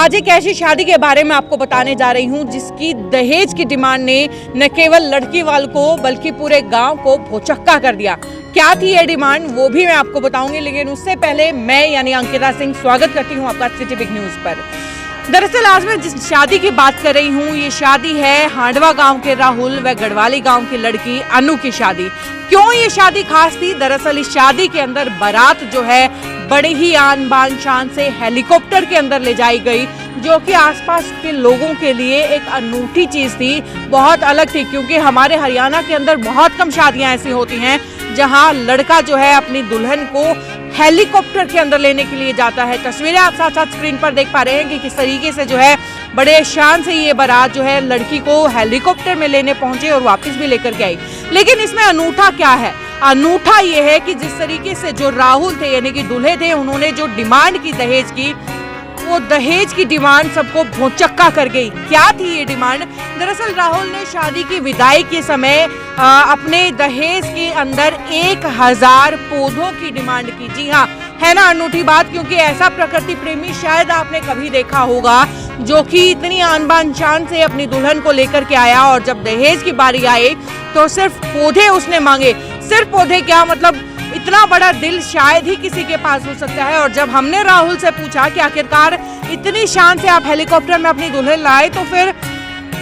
आज एक ऐसी शादी के बारे में आपको बताने जा रही हूं जिसकी दहेज की डिमांड ने न केवल लड़की वालों को बल्कि पूरे गांव को भौचक्का कर दिया। क्या थी ये डिमांड वो भी मैं आपको बताऊंगी, लेकिन उससे पहले मैं यानी अंकिता सिंह स्वागत करती हूं आपका सिटी बिग न्यूज पर। दरअसल आज मैं जिस शादी की बात कर रही हूँ ये शादी है हांडवा गांव के राहुल व गढ़वाली गांव की लड़की अनु की शादी। क्यों ये शादी खास थी? दरअसल इस शादी के अंदर बारात जो है बड़े ही आन बान शान से हेलीकॉप्टर के अंदर ले जाई गई, जो कि आसपास के लोगों के लिए एक अनूठी चीज थी, बहुत अलग थी। क्योंकि हमारे हरियाणा के अंदर बहुत कम शादियां ऐसी होती हैं जहां लड़का जो है अपनी दुल्हन को हेलीकॉप्टर के अंदर लेने के लिए जाता है। तस्वीरें आप साथ साथ स्क्रीन पर देख पा रहे हैं कि किस तरीके से जो है बड़े शान से ये बारात जो है लड़की को हेलीकॉप्टर में लेने पहुंचे और वापस भी लेकर के आई। लेकिन इसमें अनूठा क्या है? अनूठा ये है कि जिस तरीके से जो राहुल थे यानी कि दूल्हे थे, उन्होंने जो डिमांड की दहेज की, वो दहेज की डिमांड सबको भौचक्का कर गई। क्या थी ये डिमांड? दरअसल राहुल ने शादी की विदाई के समय अपने दहेज के अंदर 1000 पौधों की डिमांड की। जी हाँ, है ना अनूठी बात? क्योंकि ऐसा प्रकृति प्रेमी शायद आपने कभी देखा होगा जो कि इतनी आन बान शान से अपनी दुल्हन को लेकर के आया और जब दहेज की बारी आई तो सिर्फ पौधे उसने मांगे। सिर्फ पौधे क्या, मतलब इतना बड़ा दिल शायद ही किसी के पास हो सकता है। और जब हमने राहुल से पूछा कि आखिरकार इतनी शान से आप हेलीकॉप्टर में अपनी दुल्हन लाए तो फिर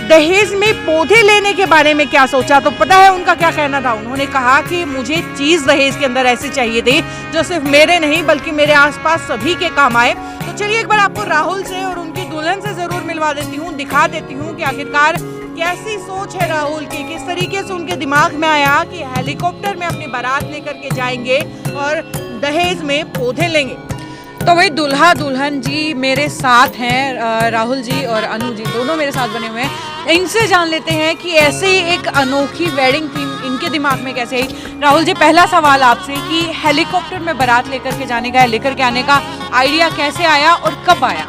दहेज में पौधे लेने के बारे में क्या सोचा, तो पता है उनका क्या कहना था? उन्होंने कहा कि मुझे चीज दहेज के अंदर ऐसी चाहिए थी जो सिर्फ मेरे नहीं बल्कि मेरे आसपास सभी के काम आए। तो चलिए एक बार आपको राहुल से और उनकी दुल्हन से जरूर मिलवा देती हूँ, दिखा देती हूँ कि आखिरकार कैसी सोच है राहुल की, किस तरीके से उनके दिमाग में आया कि हेलीकॉप्टर में अपनी बारात लेकर के जाएंगे और दहेज में पौधे लेंगे। तो वही दुल्हा दुल्हन जी मेरे साथ हैं, राहुल जी और अनु जी दोनों मेरे साथ बने हुए हैं। इनसे जान लेते हैं कि ऐसे एक अनोखी वेडिंग थीम इनके दिमाग में कैसे आई। राहुल जी, पहला सवाल आपसे कि हेलीकॉप्टर में बारात लेकर के जाने का, लेकर के आने का आइडिया कैसे आया और कब आया?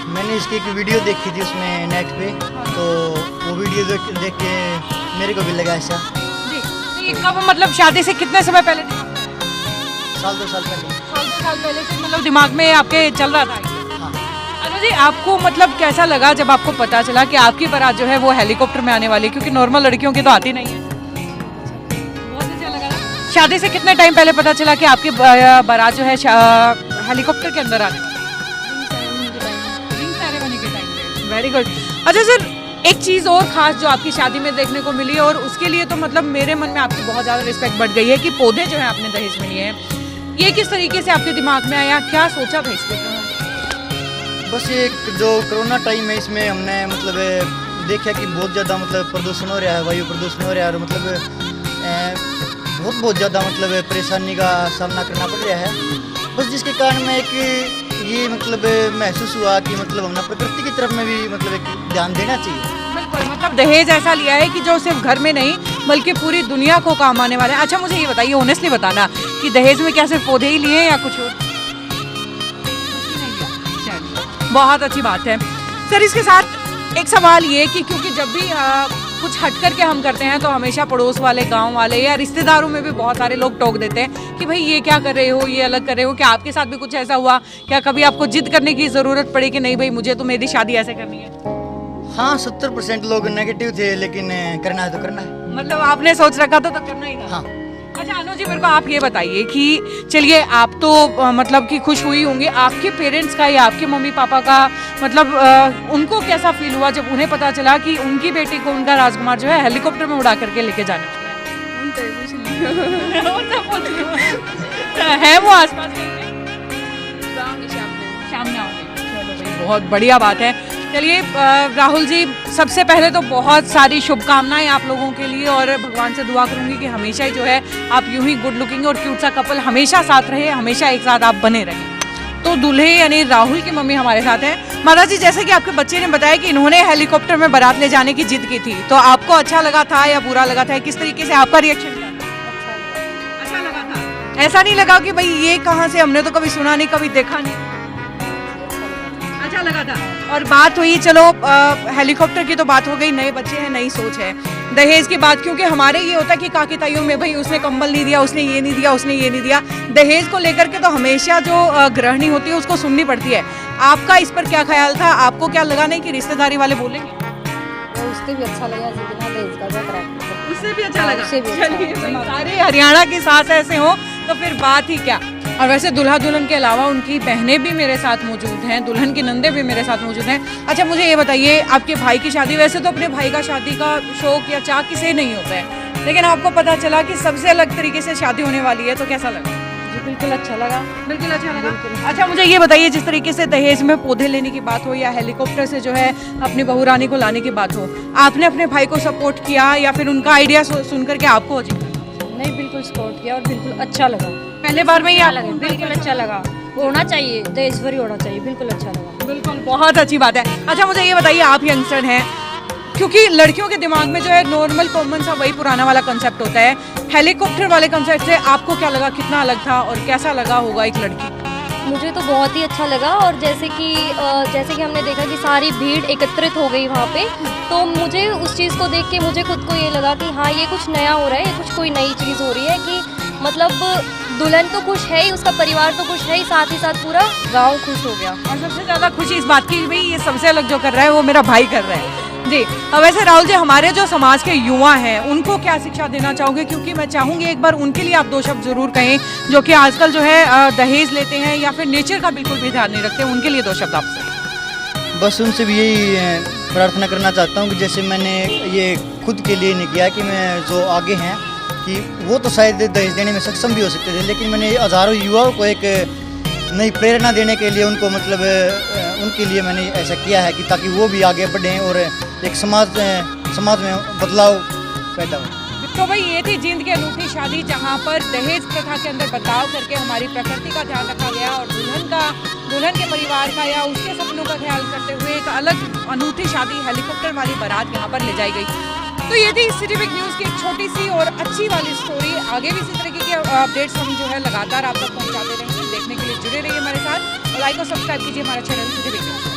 मैंने इसकी एक वीडियो देखी थी उसमें नेट पे, तो वो वीडियो देख के मेरे को भी लगा ऐसा। जी, तो ये कब, मतलब शादी से कितने समय पहले? साल 2 साल पहले। साल 2 साल पहले से मतलब दिमाग में आपके चल रहा था? हाँ। अनु जी, आपको मतलब कैसा लगा जब आपको पता चला कि आपकी बारात जो है वो हेलीकॉप्टर में आने वाली है? क्योंकि नॉर्मल लड़कियों की तो आती नहीं है। बहुत अच्छा लगा ना? शादी से कितने टाइम पहले पता चला कि आपकी बारात जो है हेलीकॉप्टर के अंदर आने वाली? Very good. अच्छा सर, एक चीज और खास जो आपकी शादी में देखने को मिली और उसके लिए तो मतलब मेरे मन में आपकी बहुत ज्यादा रिस्पेक्ट बढ़ गई है कि पौधे जो है आपने दहेज में लिए हैं, ये किस तरीके से आपके दिमाग में आया, क्या सोचा था इसके? बस ये जो कोरोना टाइम है इसमें हमने मतलब देखा कि बहुत ज़्यादा मतलब प्रदूषण हो रहा है, वायु प्रदूषण हो रहा है और मतलब बहुत ध्यादा मतलब परेशानी का सामना करना पड़ रहा है। बस जिसके कारण मैं एक ये मतलब महसूस हुआ कि मतलब हमने प्रकृति की तरफ में भी मतलब एक ध्यान देना चाहिए। बिल्कुल, मतलब दहेज ऐसा लिया है कि जो सिर्फ घर में नहीं बल्कि पूरी दुनिया को काम आने वाला है। अच्छा मुझे ये बताइए, ऑनेस्टली बताना कि दहेज में क्या सिर्फ पौधे ही लिए या कुछ और? बहुत अच्छी बात है सर। इसके साथ एक सवाल ये कि क्योंकि जब भी कुछ हट करके हम करते हैं तो हमेशा पड़ोस वाले, गांव वाले या रिश्तेदारों में भी बहुत सारे लोग टोक देते हैं कि भाई ये क्या कर रहे हो, ये अलग कर रहे हो। क्या आपके साथ भी कुछ ऐसा हुआ? क्या कभी आपको जिद करने की जरूरत पड़ी कि नहीं भाई मुझे तो मेरी शादी ऐसे करनी है? हाँ, 70% लोग नेगेटिव थे, लेकिन करना है तो करना है। मतलब आपने सोच रखा था तो करना ही था। हाँ। अच्छा अनु जी, मेरे को आप ये बताइए कि चलिए आप तो मतलब कि खुश हुई होंगी, आपके पेरेंट्स का या आपके मम्मी पापा का मतलब उनको कैसा फील हुआ जब उन्हें पता चला कि उनकी बेटी को उनका राजकुमार जो है हेलीकॉप्टर में उड़ा करके लेके जाने है? वो आसपास शाम में आओगे? चलो भाई, बहुत बढ़िया बात है। चलिए राहुल जी, सबसे पहले तो बहुत सारी शुभकामनाएं आप लोगों के लिए और भगवान से दुआ करूंगी कि हमेशा ही जो है आप यूं ही गुड लुकिंग और क्यूट सा कपल हमेशा साथ रहे, हमेशा एक साथ आप बने रहें। तो दूल्हे यानी राहुल की मम्मी हमारे साथ हैं। माता जी, जैसे कि आपके बच्चे ने बताया कि इन्होंने हेलीकॉप्टर में बारात ले जाने की जिद की थी, तो आपको अच्छा लगा था या बुरा लगा था? किस तरीके से आपका रिएक्शन था? अच्छा लगा था? ऐसा नहीं लगा कि भाई ये कहाँ से, हमने तो कभी सुना नहीं, कभी देखा नहीं? अच्छा अच्छा लगा था। और बात हुई, चलो हेलीकॉप्टर की तो बात हो गई, नए बच्चे हैं, नई सोच है। दहेज की बात, क्योंकि हमारे ये होता है कि काकी ताइयों में भाई उसने कंबल नहीं दिया, उसने ये नहीं दिया, उसने ये नहीं दिया। दहेज को लेकर के तो हमेशा जो गृहिणी होती है उसको सुननी पड़ती है। आपका इस पर क्या ख्याल था? आपको क्या लगा नहीं कि रिश्तेदारी वाले बोलेंगे? उससे भी अच्छा लगा जितना दहेज का जतरा। उससे भी अच्छा लगा। उससे भी अच्छा चलिए, लगा। सारे हरियाणा की सास ऐसे हो तो फिर बात ही क्या। और वैसे दूल्हा दुल्हन के अलावा उनकी बहनें भी मेरे साथ मौजूद हैं, दुल्हन की नंदे भी मेरे साथ मौजूद हैं। अच्छा, मुझे ये बताइए, आपके भाई की शादी, वैसे तो अपने भाई का शादी का शौक या चाह किसे नहीं होता है, लेकिन आपको पता चला कि सबसे अलग तरीके से शादी होने वाली है, तो कैसा लगा? जी बिल्कुल अच्छा लगा। बिल्कुल अच्छा लगा। अच्छा, मुझे ये बताइए, जिस तरीके से दहेज में पौधे लेने की बात हो या हेलीकॉप्टर से जो है अपनी बहू रानी को लाने की बात हो, आपने अपने भाई को सपोर्ट किया या फिर उनका आइडिया सुन करके आपको अजीब लगा? नहीं, बिल्कुल सपोर्ट किया और बिल्कुल अच्छा लगा। पहले बार में ही अच्छा लगा, बिल्कुल अच्छा लगा। होना चाहिए, दहेज फ्री होना चाहिए, बिल्कुल अच्छा लगा। बिल्कुल, बहुत अच्छी बात है। अच्छा, मुझे ये बताइए, आप यंगस्टर हैं, क्योंकि लड़कियों के दिमाग में जो है नॉर्मल कॉमन सा वही पुराना वाला कंसेप्ट होता है, हेलीकॉप्टर वाले कंसेप्ट से आपको क्या लगा, कितना अलग था और कैसा लगा होगा एक लड़की? मुझे तो बहुत ही अच्छा लगा। और जैसे कि हमने देखा कि सारी भीड़ एकत्रित हो गई वहाँ पे, तो मुझे उस चीज़ को देख के मुझे खुद को ये लगा कि हाँ, ये कुछ नया हो रहा है, ये कुछ कोई नई चीज़ हो रही है कि मतलब दुल्हन तो खुश है ही, उसका परिवार तो खुश है ही, साथ ही साथ पूरा गांव खुश हो गया। और सबसे ज़्यादा खुशी इस बात की, भाई ये सबसे अलग जो कर रहा है वो मेरा भाई कर रहा है जी। अब वैसे राहुल जी, हमारे जो समाज के युवा हैं उनको क्या शिक्षा देना चाहोगे? क्योंकि मैं चाहूँगी एक बार उनके लिए आप दो शब्द जरूर कहें, जो कि आजकल जो है दहेज लेते हैं या फिर नेचर का बिल्कुल भी ध्यान नहीं रखते, उनके लिए दो शब्द आपसे। बस उनसे भी यही प्रार्थना करना चाहता हूँ कि जैसे मैंने ये खुद के लिए नहीं किया, कि मैं जो आगे हैं कि वो तो शायद दहेज देने में सक्षम भी हो सकते थे, लेकिन मैंने हज़ारों युवाओं को एक नई प्रेरणा देने के लिए उनको मतलब उनके लिए मैंने ऐसा किया है कि ताकि वो भी आगे बढ़ें और एक समाज में बदलाव पैदा हो। तो भाई ये थी जींद की अनूठी शादी, जहाँ पर दहेज प्रथा के अंदर बदलाव करके हमारी प्रकृति का ध्यान रखा गया और दुल्हन के परिवार का या उसके सपनों का ख्याल करते हुए एक अलग अनूठी शादी, हेलीकॉप्टर वाली बारात यहाँ पर ले जाई गई। तो ये थी सिटी बिग न्यूज़ की एक छोटी सी और अच्छी वाली स्टोरी। आगे भी इसी तरीके के अपडेट्स हम जो है लगातार आप तक पहुँचाते रहेंगे। देखने के लिए जुड़े रहिए हमारे साथ, लाइक और सब्सक्राइब कीजिए हमारा चैनल सिटी बिग न्यूज़।